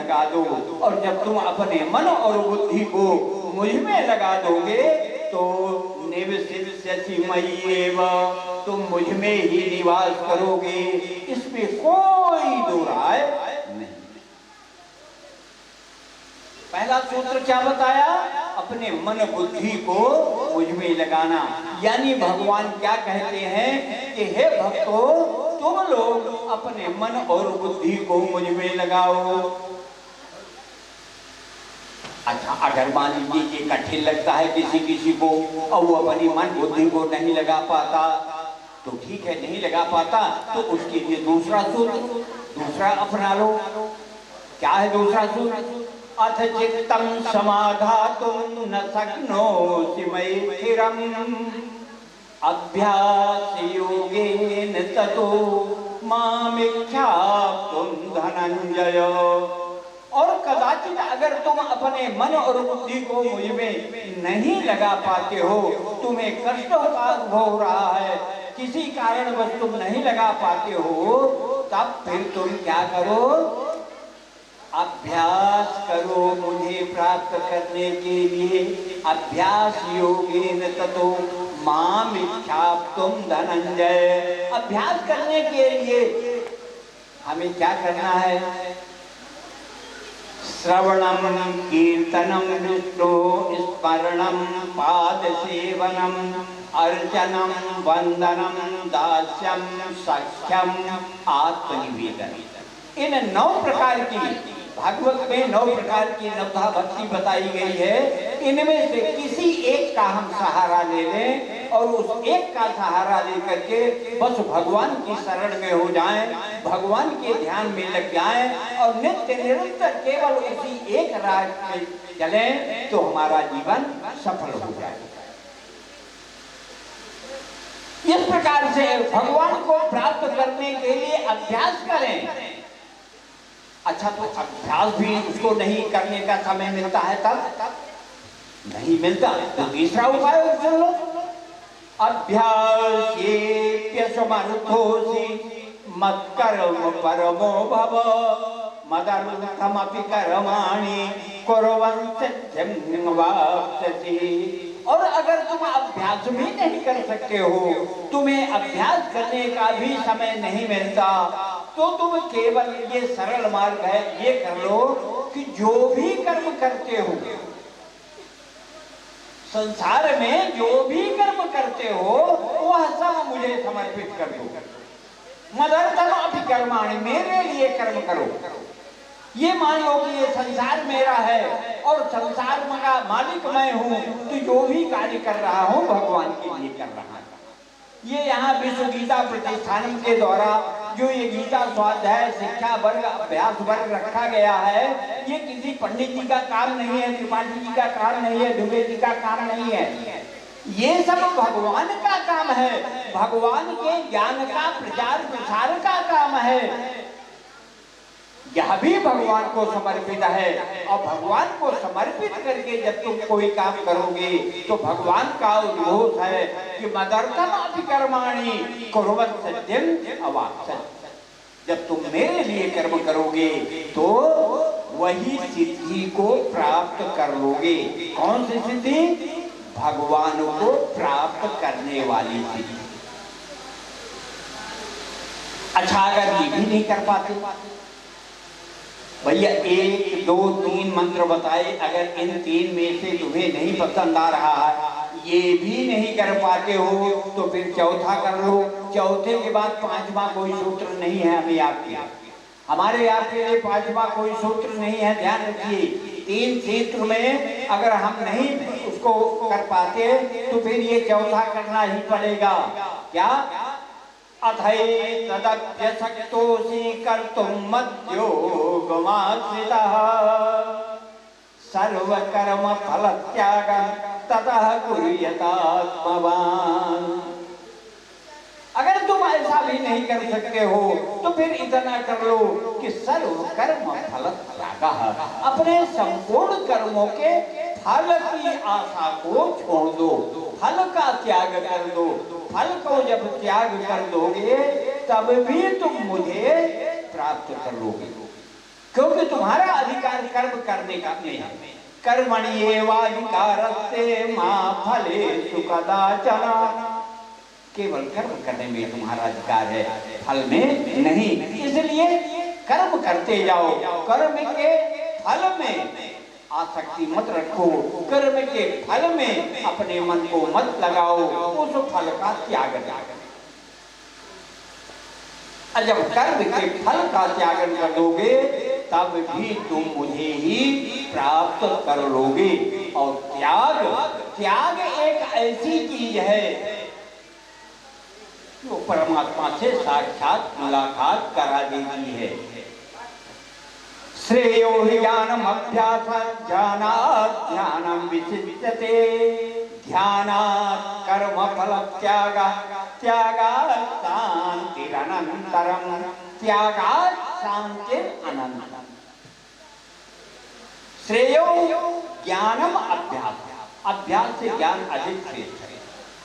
लगा दो। और जब तुम अपने मन और बुद्धि को मुझ में लगा दोगे तो निवसिष्यसि मय्येव, तुम मुझ में ही निवास करोगे, इसमें कोई दो राय नहीं। पहला सूत्र क्या बताया? अपने मन बुद्धि को मुझ में लगाना। यानी भगवान क्या कहते हैं कि हे भक्तों, तुम लोग अपने मन और बुद्धि को मुझ में लगाओ। अच्छा, अगर मान लीजिए कि कठिन लगता है किसी किसी को और वो अपनी मन बुद्धि को नहीं लगा पाता, तो ठीक है, नहीं लगा पाता तो उसके लिए दूसरा सूत्र, दूसरा अपना लो। क्या है दूसरा सूत्र? अथ चित्तं समाधातुं न शक्नोषि मयि स्थिरम् अभ्यास योगेन ततो मामिच्छाप्तुं धनंजय। और कदाचित अगर तुम अपने मन और बुद्धि को मुझ में नहीं लगा पाते हो, तुम्हें कष्ट का अनुभव हो रहा है, किसी कारणवश तुम नहीं लगा पाते हो, तब फिर तुम क्या करो? अभ्यास करो मुझे प्राप्त करने के लिए। अभ्यास योगेन ततो मामिच्छाप्तुं धनंजय। अभ्यास करने के लिए हमें क्या करना है? श्रवणं कीर्तनं विष्णु स्मरणं पाद सेवनम अर्चनम वंदनम दास्यम सख्यम आत्मनिवेदन। इन 9 प्रकार की, भागवत में 9 प्रकार की नवधा भक्ति बताई गई है। इनमें से किसी एक का हम सहारा ले लें और उस एक का सहारा लेकर के बस भगवान की शरण में हो जाएं, भगवान के ध्यान में लग जाएं और नित्य निरंतर केवल उसी एक राह में चलें तो हमारा जीवन सफल हो जाएगा। इस प्रकार से भगवान को प्राप्त करने के लिए अभ्यास करें। अच्छा, तो अभ्यास भी उसको नहीं करने का समय मिलता है, तब नहीं मिलता तो तीसरा उपाय कर लो। अभ्यासेऽप्यसमर्थोऽसि मत्कर्म परमो भव मदर्थमपि कर्माणि कुर्वन् सिद्धिं वाप्स्यसि। और अगर तुम अभ्यास भी नहीं कर सकते हो, तुम्हें अभ्यास करने का भी समय नहीं मिलता, तो तुम केवल ये सरल मार्ग है, ये कर लो कि जो भी कर्म करते हो संसार में, जो भी कर्म करते हो वह सब मुझे समर्पित कर दो। मदर्थम अपि कर्माणि, मेरे लिए कर्म करो। ये मान लो कि ये संसार मेरा है और संसार का मालिक मैं हूँ, तो जो भी कार्य कर रहा हूँ भगवान के लिए कर रहा हूँ। ये यहाँ विश्व गीता प्रतिष्ठान के द्वारा जो ये गीता स्वाध्याय शिक्षा वर्ग अभ्यास वर्ग रखा गया है, ये किसी पंडित जी का काम नहीं है, त्रिपाठी जी का काम नहीं है, दुबे जी का काम नहीं है। ये सब भगवान का काम है, भगवान के ज्ञान का प्रचार प्रसार का काम है। यह भी भगवान को समर्पित है। और भगवान को समर्पित करके जब तुम कोई काम करोगे तो भगवान का उद्घोष है कि मदर्थम अपि कर्माणि कुर्वन् सिद्धिं अवाप्स्यसि। जब तुम मेरे लिए कर्म करोगे तो वही सिद्धि को प्राप्त कर लोगे। कौन सी सिद्धि? भगवान को प्राप्त करने वाली सिद्धि। अच्छा, अगर ये भी नहीं कर पाते भैया, 1 2 3 मंत्र बताए, अगर इन 3 में से तुम्हें नहीं पसंद आ रहा है, ये भी नहीं कर पाते हो, तो फिर चौथा कर लो। चौथे के बाद 5वां कोई सूत्र नहीं है हमें आपके, हमारे आपके लिए 5वां कोई सूत्र नहीं है। ध्यान रखिए, 3 सूत्र में अगर हम नहीं उसको कर पाते तो फिर ये चौथा करना ही पड़ेगा। क्या? अथैतदप्यशक्तोऽसि कर्तुं मद्योगमाश्रितः सर्वकर्म फलत्यागं ततः कुर्यात्मवान्। अगर तुम ऐसा भी नहीं कर सकते हो तो फिर इतना कर लो कि सर्व कर्म फल त्यागः, अपने संपूर्ण कर्मों के फल की आशा को छोड़ दो, फल का त्याग कर दो। फल को जब त्याग कर दोगे तब भी तुम मुझे प्राप्त कर लोगे, क्योंकि तुम्हारा अधिकार करने का नहीं है। कर्मण्येवाधिकारस्ते मा फलेषु कदाचन, केवल कर्म करने में तुम्हारा अधिकार है, फल में नहीं। इसलिए कर्म करते जाओ, कर्म के फल में आसक्ति मत रखो, कर्म के फल में अपने मन को मत लगाओ, उस फल का त्याग करो। जब कर्म के फल का त्याग कर दोगे तब भी तुम मुझे ही प्राप्त कर लोगे। और त्याग एक ऐसी चीज है जो परमात्मा से साक्षात मुलाकात करा देती है। श्रेयो हि ज्ञानम अभ्यास ध्यानात् ध्यानम विशिष्यते, ध्यानात् कर्म फल त्यागात् शान्तिरनन्तरं, त्यागात् शान्तिरनन्तरं। श्रेयो ज्ञानम अभ्यास, अभ्यास से ज्ञान अधिक श्रेष्ठ है।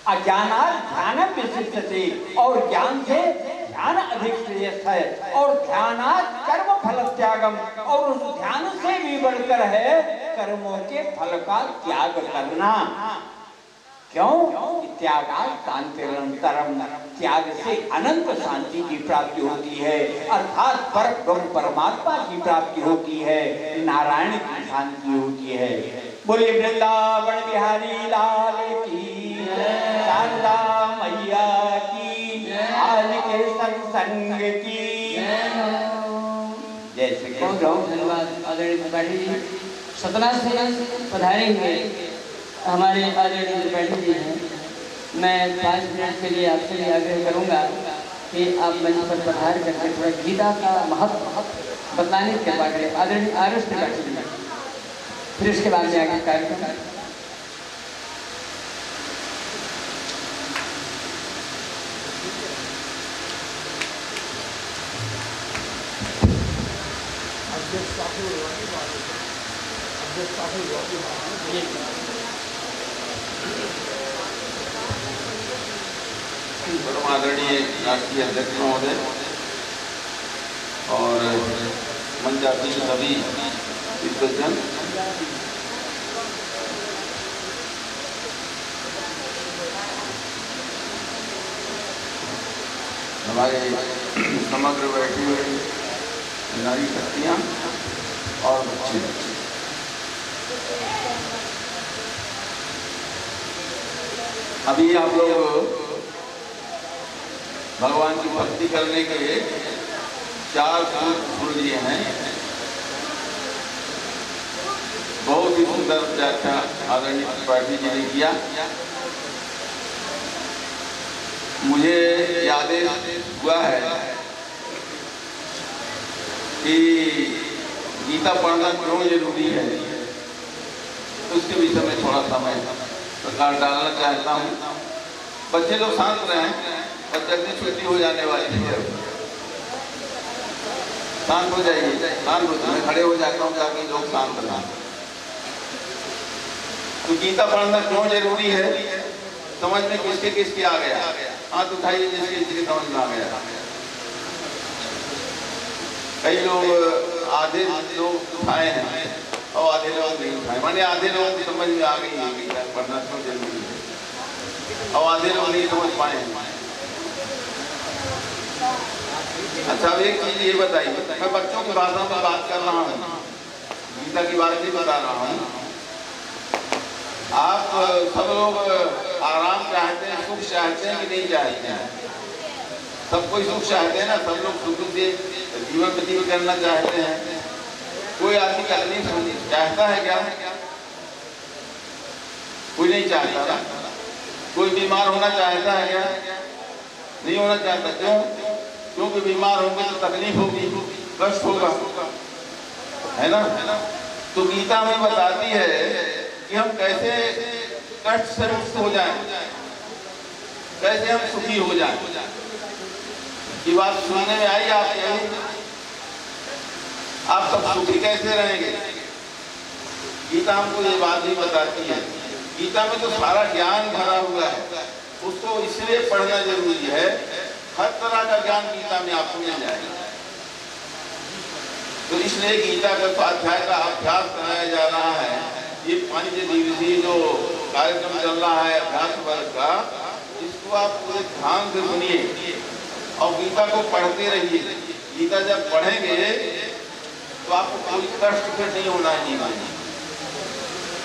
अज्ञानात् ध्यानम विशिष्यते, और ज्ञान से ध्यान अधिक श्रेष्ठ है। और ध्यानात् कर्म फल त्यागम, और उस ध्यान से भी बढ़कर है कर्मों के फल का त्याग करना। क्यों? त्यागात् शान्तिरनन्तरं, त्याग से अनंत शांति की प्राप्ति होती है, अर्थात परब्रह्म परमात्मा की प्राप्ति होती है, नारायण की शांति होती है। बोले वृंदावन बिहारी लाल की, शारदा मैया की, आज के सत्संग की जय श्री कृष्ण। धन्यवाद आदरणीय त्रिपाठी जी, सतना से पधारे हुए हमारे आदरणीय त्रिपाठी जी हैं। मैं 5 मिनट के लिए आपसे भी आग्रह करूंगा कि आप मंच पर पधार करके थोड़ा गीता का महत्व बतलाने की कृपा करें। आदरणीय आर.एस. त्रिपाठी जी, फिर उसके बाद में आगे कार्यक्रम। परम आदरणीय राष्ट्रीय अध्यक्ष महोदय और मंचासीन सभी विद्वजन, हमारे समग्र बैठे हुए नारी शक्तियाँ और बच्चे, अभी आप लोग भगवान की भक्ति करने के 4 सूत्र सुन लिए हैं। बहुत ही सुंदर व्याख्या आदरणीय त्रिपाठी जी ने किया। मुझे याद हुआ है कि गीता पढ़ना क्यों जरूरी है, उसके विषय में थोड़ा सा मैं प्रकाश डालना चाहता हूँ। बच्चे लोग शांत रहें, बच्चे की छुट्टी हो जाने वाली है, शांत हो जाइए, शांत हो जाए। मैं खड़े हो जाता हूँ ताकि लोग शांत रहें। तो गीता पढ़ना क्यों जरूरी है, समझ में किसके किसके आ गया? हाथ उठाइए जिसके जिसके समझ में आ गया। कई लोग, आधे लोग उठाए हैं और आधे लोग नहीं उठाए, माने आधे लोग समझ में आ गई है गीता पढ़ना क्यों जरूरी है, और आधे लोग नहीं समझ पाए हैं। अच्छा, अब एक चीज ये बताइए, मैं बच्चों की भाषा में बात कर रहा हूँ, गीता की बात नहीं बता रहा हूँ। आप सब लोग आराम चाहते हैं, सुख चाहते हैं कि नहीं चाहते हैं? सब कोई सुख चाहते हैं ना, सब लोग सुख से जीवन व्यतीत करना चाहते हैं। कोई आदमी तकलीफ चाहता है क्या? कोई नहीं चाहता ना। कोई बीमार होना चाहता है क्या? नहीं होना चाहता। क्यों? क्योंकि बीमार होंगे तो तकलीफ होगी, कष्ट होगा, है ना? तो गीता में बताती है कि हम कैसे कष्ट से मुक्त हो जाएं, कैसे हम सुखी हो जाएं। ये बात सुनने में आई आपके? आप सब सुखी कैसे रहेंगे? गीता हमको ये बात भी बताती है। गीता में तो सारा ज्ञान भरा हुआ है, उसको इसलिए पढ़ना जरूरी है। हर तरह का ज्ञान गीता में आपको मिल जाएगा। तो इसलिए गीता का स्वाध्याय का अभ्यास कराया जा रहा है। ये 5 दिवसीय जो कार्यक्रम चल रहा है अभ्यास वर्ग का, इसको आप पूरे ध्यान से सुनिए और गीता को पढ़ते रहिए। गीता जब पढ़ेंगे तो आपको कोई कष्ट फिर नहीं होना है जीवन में।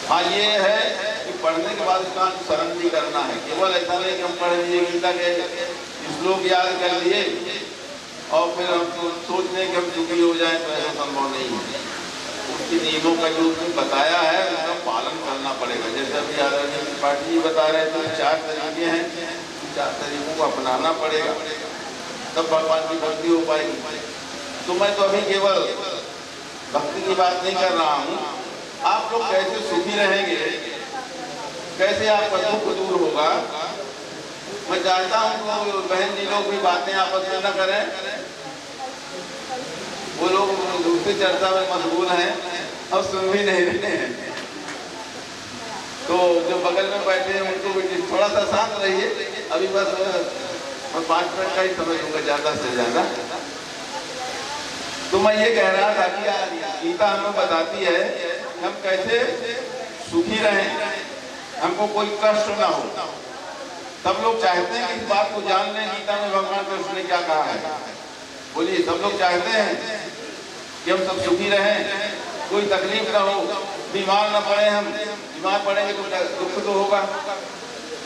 हाँ, ये है कि पढ़ने के बाद उसका अनुसरण भी करना है। केवल ऐसा नहीं कि हम पढ़ लिए गीता के श्लोक याद कर लिए और फिर हम सोच लें कि हम दुखी हो जाए, तो ऐसा संभव नहीं है। उसके नियमों का जो उसने बताया है उसका पालन करना पड़ेगा। जैसे अभी आदरणीय त्रिपाठी जी बता रहे थे 4 तरीके हैं, 4 तरीकों को अपनाना पड़ेगा, तब भगवान की भक्ति हो पाएगी। तो मैं तो अभी केवल भक्ति की बात नहीं कर रहा हूँ, आप लोग कैसे सुखी रहेंगे, कैसे आपका दुख दूर होगा। मैं चाहता हूँ तो बहन जी लोग भी बातें आपस में न करें, वो लोग दूसरी चर्चा में मशगूल हैं और सुन भी नहीं रहे हैं। तो जो बगल में बैठे हैं उनको भी थोड़ा सा शांत रहिए। अभी बस मैं 5 मिनट का ही समय दूंगा, ज़्यादा से ज़्यादा। तो मैं ये कह रहा था कि गीता हमें बताती है कि हम कैसे सुखी रहें, हमको कोई कष्ट ना हो। सब लोग चाहते हैं कि इस बात को जान लें गीता में भगवान कृष्ण ने क्या कहा है। बोलिए, सब लोग चाहते हैं कि हम सब सुखी रहें, कोई तकलीफ ना हो, बीमार ना पड़े। हम बीमार पड़ेंगे तो दुख तो होगा।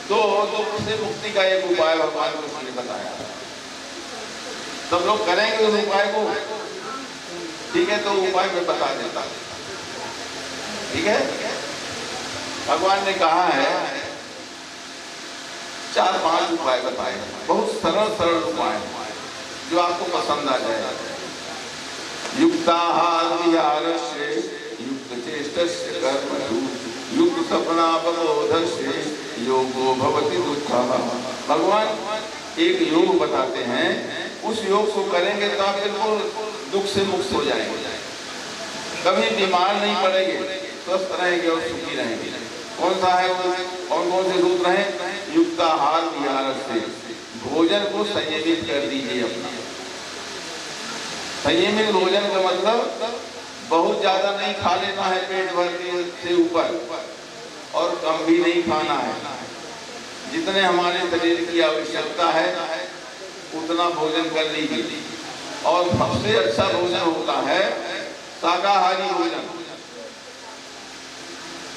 तो दुख से मुक्ति का एक उपाय भगवान कृष्ण ने बताया। सब लोग करेंगे उस उपाय को, ठीक है? तो उपाय मैं बता देता, ठीक है? भगवान ने कहा है 4-5 उपाय बताए, बहुत सरल सरल उपाय जो आपको पसंद आ जाए। युक्ताहार विहारस्य युक्त चेष्टस्य कर्मसु युक्त सपनावबोधस्य योगो भवति दुःखः। भगवान एक योग बताते हैं, उस योग को करेंगे तो आप बिल्कुल दुख से मुक्त हो जाएंगे, कभी बीमार नहीं पड़ेंगे, स्वस्थ रहेंगे और सुखी रहेंगे। कौन सा है वो? कौन से सूत्र हैं? युक्ताहार विहारस्य, भोजन को संयमित कर दीजिए अपना। संयमित भोजन का मतलब बहुत ज्यादा नहीं खा लेना है पेट भर से ऊपर, और कम भी नहीं खाना है। जितने हमारे शरीर की आवश्यकता है उतना भोजन कर लीजिए। और सबसे अच्छा भोजन होता है शाकाहारी भोजन।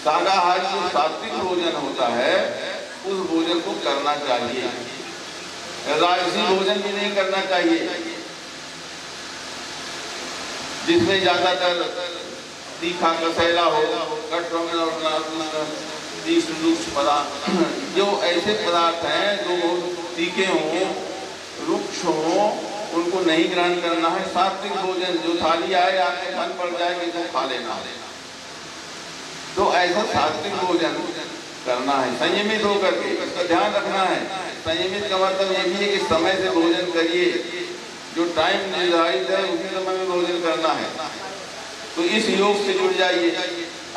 शाकाहारी जो सात्विक भोजन होता है उस भोजन को करना चाहिए। राजसी भोजन भी नहीं करना चाहिए जिसमें ज्यादातर तीखा कसैला हो, पदार्थ, जो ऐसे पदार्थ हैं जो तीखे हों, रुक्ष हों, उनको नहीं ग्रहण करना है। सात्विक भोजन जो थाली आए आपके मन पड़ जाएगी तो खा लेना है। तो ऐसा सात्विक भोजन करना है संयमित होकर के, इसका ध्यान रखना है। संयमित का मतलब ये भी है कि समय से भोजन करिए, जो टाइम निर्धारित है उसी समय में भोजन करना है। तो इस योग से जुड़ जाइए,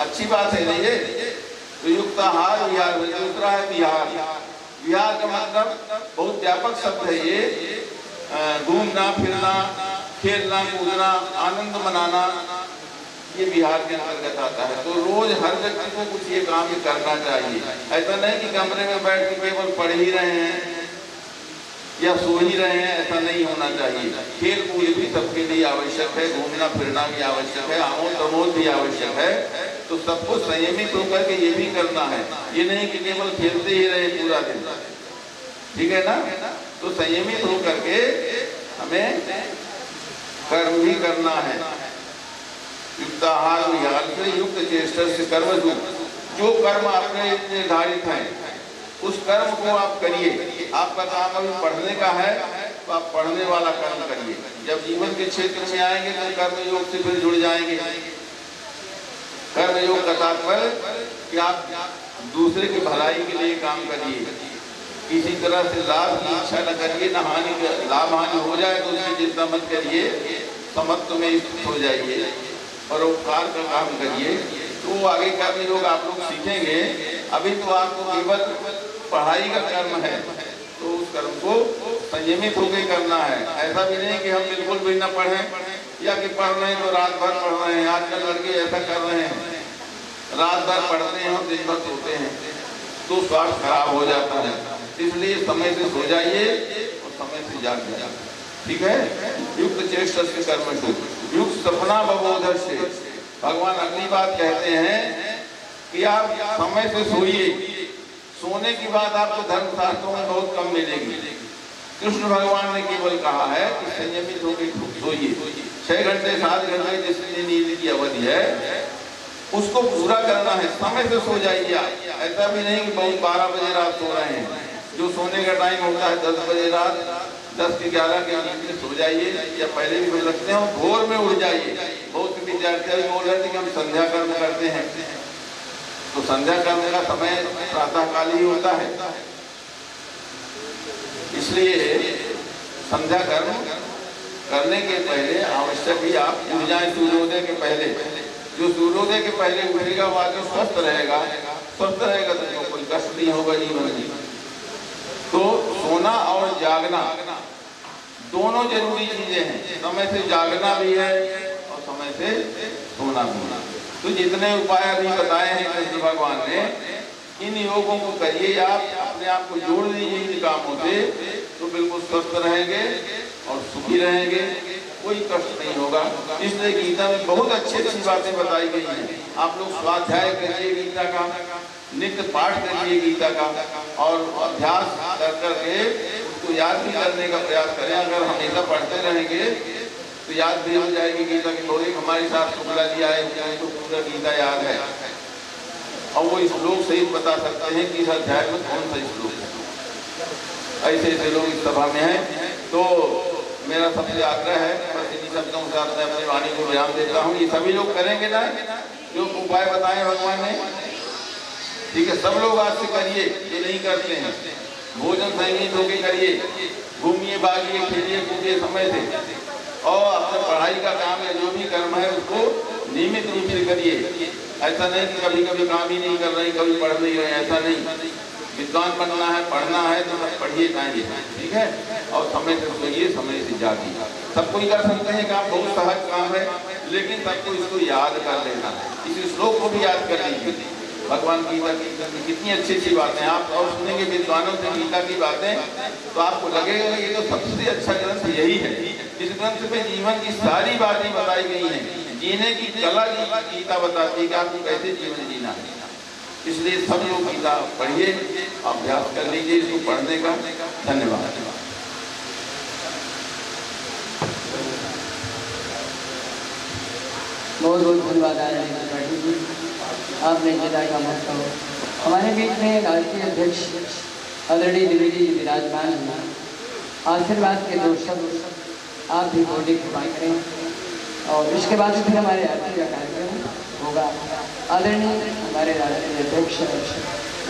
अच्छी बात है नहीं है? तो युक्ताहार विहार, दूसरा है विहार। विहार का मतलब बहुत व्यापक शब्द है ये, घूमना फिरना, खेलना कूदना, आनंद मनाना, ये बिहार के अंतर्गत आता है। तो रोज हर व्यक्ति को कुछ ये काम करना चाहिए। ऐसा नहीं कि कमरे में बैठ के केवल पढ़ ही रहे हैं या सो ही रहे हैं, ऐसा नहीं होना चाहिए। खेल कूद भी सबके लिए आवश्यक है, घूमना फिरना भी आवश्यक है, आमोद प्रमोद भी आवश्यक है। तो सबको संयमित होकर के ये भी करना है, ये नहीं कि केवल खेलते ही रहे पूरा दिन, ठीक है ना? तो संयमित होकर के हमें कर्म भी करना है। युक्ताहार विहार से युक्त चेष्टा से कर्म, जो कर्म आपने निर्धारित है उस कर्म को आप करिए। आपका काम अभी पढ़ने का है तो आप पढ़ने वाला कर्म करिए। जब जीवन के क्षेत्र में आएंगे तो कर्म योग से फिर जुड़ जाएंगे। कर्म योग का तात्पर्य कि आप दूसरे की भलाई के लिए काम करिए, किसी तरह से लाभ की इच्छा न करिए, न हानि, लाभ हानि हो जाए तो उसकी चिंता मत करिए, समत्व में स्थित हो जाइए और उपकार का काम करिए। तो वो आगे कर्म योग आप लोग सीखेंगे। अभी तो आपको केवल पढ़ाई का कर्म है, तो उस कर्म को संयमित होकर करना है। ऐसा भी नहीं कि हम बिल्कुल भी न पढ़ें या कि पढ़ रहे हैं तो रात भर पढ़ रहे हैं। आजकल लड़के ऐसा कर रहे हैं, रात भर पढ़ते हैं और दिन भर सोते हैं, तो स्वास्थ्य खराब हो जाता है। इसलिए समय से सो जाइए और समय से जाग जाइए, ठीक है। युक्त चेष्टा से कर्म, युक्त सपना बबोधर से। भगवान अगली बात कहते हैं कि आप समय से सोइए। सोने की बात आपको धर्मशास्त्रों में बहुत कम मिलेगी। कृष्ण भगवान ने केवल कहा है कि संयमित होकर सोइए। 6 घंटे 7 घंटे जितनी नींद की अवधि है उसको पूरा करना है। समय से सो जाइए। ऐसा भी नहीं कि बहुत 12 बजे रात सो रहे हैं। जो सोने का टाइम होता है 10 बजे रात, 10 से 11 के बीच में सो जाइए, या पहले भी सो सकते हैं और भोर में उठ जाइए। बहुत से विद्यार्थी बोल रहे थे कि हम संध्या कर्म करते हैं, तो संध्या कर्म का समय प्रातः काल ही होता है। इसलिए संध्या कर्म करने के पहले आवश्यक ही आप उठ जाए सूर्योदय के पहले। जो सूर्योदय के पहले उठेगा वो आदमी स्वस्थ रहेगा। स्वस्थ रहेगा तो कोई कष्ट नहीं होगा जीवन में। तो सोना और जागना दोनों जरूरी चीजें हैं। समय से जागना भी है और समय से सोना भी है। तो जितने उपाय अभी बताए हैं कृष्ण भगवान ने, इन योगों को करिए। आप अपने आप को जोड़ लीजिए इन कामों से, तो बिल्कुल स्वस्थ रहेंगे और सुखी रहेंगे, कोई कष्ट नहीं होगा। इसलिए गीता में बहुत अच्छी अच्छी बातें बताई गई हैं। आप लोग स्वाध्याय करिए गीता का, नित्य पाठ करिए गीता का, और अभ्यास कर करके उसको याद भी करने का प्रयास करें। अगर हमेशा पढ़ते रहेंगे तो याद भी हो जाएगी गीता की। बहुत हमारे साथ शुक्ला जी आए तो पूरा गीता याद है, और वो श्लोक सहित बता सकते हैं कि इस अध्याय में कौन सा श्लोक है। ऐसे ऐसे लोग इस सभा में हैं। तो मेरा सबसे आग्रह है, बस इन्हीं शब्दों के साथ मैं अपनी वाणी को विराम देता हूँ। ये सभी लोग करेंगे ना जो उपाय बताए भगवान ने, ठीक है। सब लोग आज से करिए जो नहीं करते हैं। भोजन संयमित होकर करिए, घूमिए भागिए खेलिए कूदिए समय से, और अपने पढ़ाई का काम है जो भी कर्म है उसको नियमित रूप से करिए। ऐसा नहीं कि कभी कभी काम ही नहीं कर रहे, कभी पढ़ नहीं रहे, ऐसा नहीं। विद्वान बनना है, पढ़ना है तो सब पढ़िए जाइए, ठीक है। और समय से सोइए, समय से जागिए। सब कोई कर सकते हैं काम, बहुत सहज काम है, लेकिन सबको इसको याद कर लेना है। इस श्लोक को भी याद कर लीजिए। भगवान गीता की कितनी अच्छी अच्छी बातें आप और सुनेंगे विद्वानों से गीता की बातें, तो आपको लगेगा कि ये तो सबसे अच्छा ग्रंथ यही है। इस ग्रंथ में जीवन की सारी बातें बताई गई हैं। जीने की कला गीता बताती है कि आपको कैसे जीवन जीना है। इसलिए सब लोग गीता पढ़िए, अभ्यास कर लीजिए इसको पढ़ने का। धन्यवाद। बहुत बहुत धन्यवाद आचार्य जी, आपने गीता का महत्व हमारे बीच में राष्ट्रीय अध्यक्ष आदरणीय द्विवेदी जी विराजमान हैं। आशीर्वाद के 2 शब्द आप भी बोलने की बात करें, और इसके बाद फिर हमारे आरती का कार्यक्रम होगा। आदरणीय हमारे राष्ट्रीय अध्यक्ष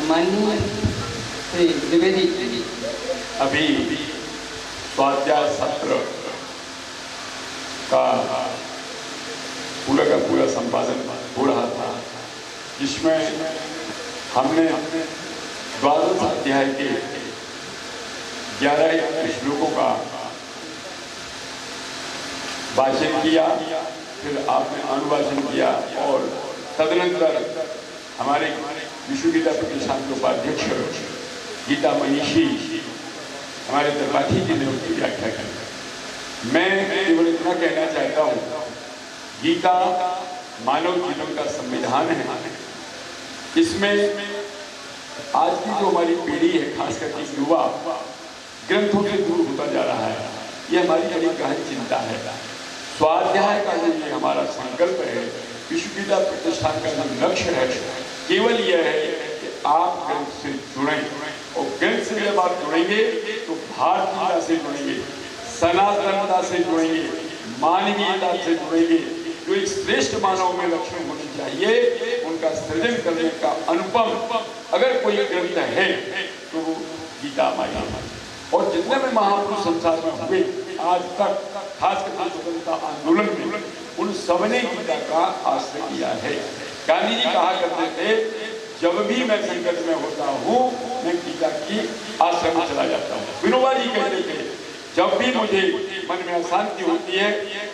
माननीय श्री द्विवेदी जी। अभी स्वाध्याय सत्र का पूरा संपादन हो रहा था, जिसमें हमने द्वादश अध्याय के 11 श्लोकों का वाचन किया, फिर आपने अनुवाचन किया, और तदनंतर हमारे विश्व गीता प्रतिष्ठान के उपाध्यक्ष गीता मनीषी हमारे त्रिपाठी जी ने उसकी व्याख्या की। मैं केवल इतना कहना चाहता हूँ, गीता मानव जीवन का संविधान है। इसमें आज की जो हमारी पीढ़ी है, खास करके युवा, ग्रंथों से दूर होता जा रहा है। ये हमारी बड़ी गहन चिंता है। स्वाध्याय का जो ये हमारा संकल्प है, विश्व गीता प्रतिष्ठान का जो लक्ष्य है, केवल यह है कि आप ग्रंथ से जुड़ें, और ग्रंथ से जब आप जुड़ेंगे तो भारतीयता से जुड़ेंगे, सनातनता से जुड़ेंगे, मानवीयता से जुड़ेंगे। जो एक श्रेष्ठ मानव में लक्षण होनी चाहिए, उनका सृजन करने का अनुपम अगर कोई ग्रंथ है तो वो गीता माई। और जितने भी महापुरुष संसार में हुए आज तक, खासकर स्वतंत्रता आंदोलन में, उन सबने गीता का आश्रय किया है। गांधी जी कहा करते थे, जब भी मैं संकट में होता हूँ मैं गीता की आश्रम में चला जाता हूँ। विनोबा जी कहते थे, जब भी मुझे मन में अशांति होती है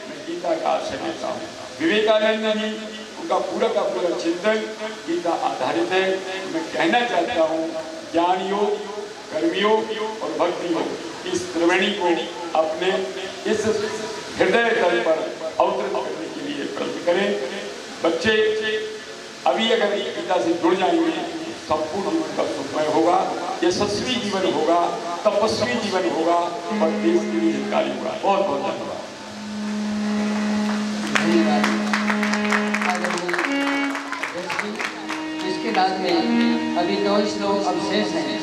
मैं गीता का आशय लेता हूँ। विवेकानंद जी, उनका पूरा का पूरा चिंतन गीता आधारित है। मैं कहना चाहता हूँ, ज्ञान योग, कर्म योग और भक्ति योग, इस त्रिवेणी को अपने इस हृदय तल पर अवतरित करने के लिए प्रयत्न करें। बच्चे अभी अगर गीता से जुड़ जाएंगे, संपूर्ण जीवन का सुखमय होगा, यशस्वी जीवन होगा, तपस्वी जीवन होगा और देश के लिए हितकारी होगा। बहुत बहुत धन्यवाद। इसके बाद में अभी 2 श्लोक अवशेष हैं।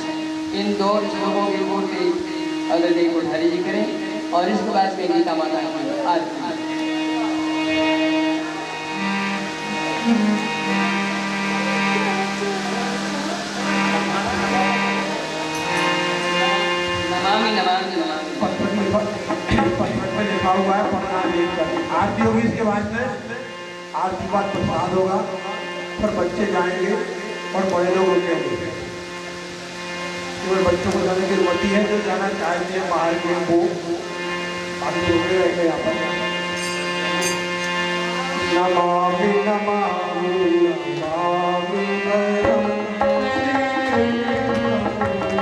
इन 2 श्लोकों की पूर्ति आदरणीय कोठारी जी करें और इसके बाद में गीता माता की आरती। नमामि नमामि नमामि। पत्र में लिखा हुआ है प्रसाद एक कर। आरती होगी, इसके बाद में आरती बाद प्रसाद होगा, फिर बच्चे जाएंगे और बड़े लोग रुकेंगे। केवल बच्चों को जाने की अनुमति है, जो जाना चाहते हैं बाहर के वो आगे रुके रहेंगे यहाँ पर। नमामि नमामि